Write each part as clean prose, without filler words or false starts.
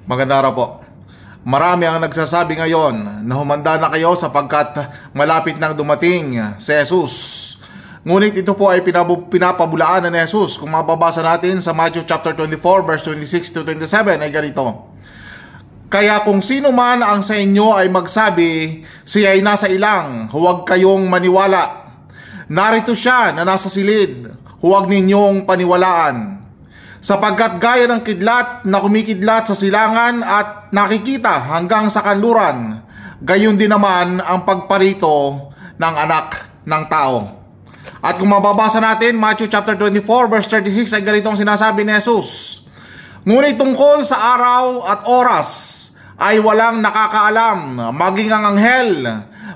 Magandang araw po. Marami ang nagsasabi ngayon na humanda na kayo sapagkat malapit nang dumating si Jesus. Ngunit ito po ay pinapabulaan ni Jesus. Kung mababasa natin sa Matthew chapter 24 verse 26 to 27 ay ganito. Kaya kung sino man ang sa inyo ay magsabi, siya ay nasa ilang, huwag kayong maniwala. Narito siya na nasa silid, huwag ninyong paniwalaan. Sapagkat gaya ng kidlat na kumikidlat sa silangan at nakikita hanggang sa kanluran, gayon din naman ang pagparito ng anak ng tao. At kung mababasa natin, Matthew chapter 24 verse 36 ay ganitong sinasabi ni Jesus. Ngunit tungkol sa araw at oras ay walang nakakaalam, maging ang anghel,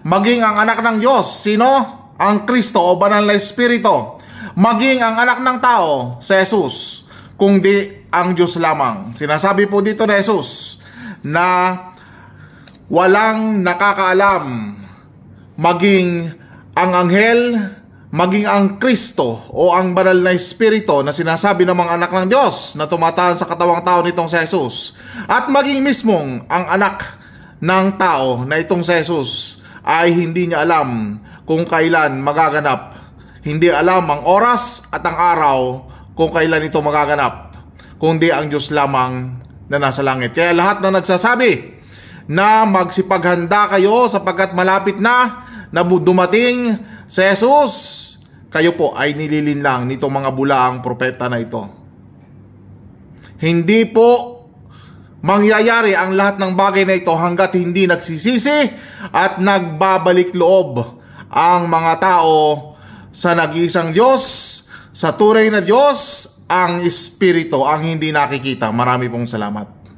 maging ang anak ng Diyos. Sino? Ang Kristo o banal na Espiritu, maging ang anak ng tao, si Jesus, kundi ang Diyos lamang. Sinasabi po dito ni Jesus na walang nakakaalam, maging ang anghel, maging ang Kristo o ang banal na Espiritu na sinasabi ng mga anak ng Diyos na tumatahan sa katawang tao nitong si Jesus, at maging mismong ang anak ng tao na itong si Jesus ay hindi niya alam kung kailan magaganap. Hindi alam ang oras at ang araw kung kailan ito magaganap, kundi ang Diyos lamang na nasa langit. Kaya lahat na nagsasabi na magsipaghanda kayo sapagkat malapit na dumating si Jesus, kayo po ay nililinlang nitong mga bulaang propeta na ito. Hindi po mangyayari ang lahat ng bagay na ito hanggat hindi nagsisisi at nagbabalik loob ang mga tao sa nag-iisang Diyos, sa tunay na Diyos, ang Espiritu, ang hindi nakikita. Marami pong salamat.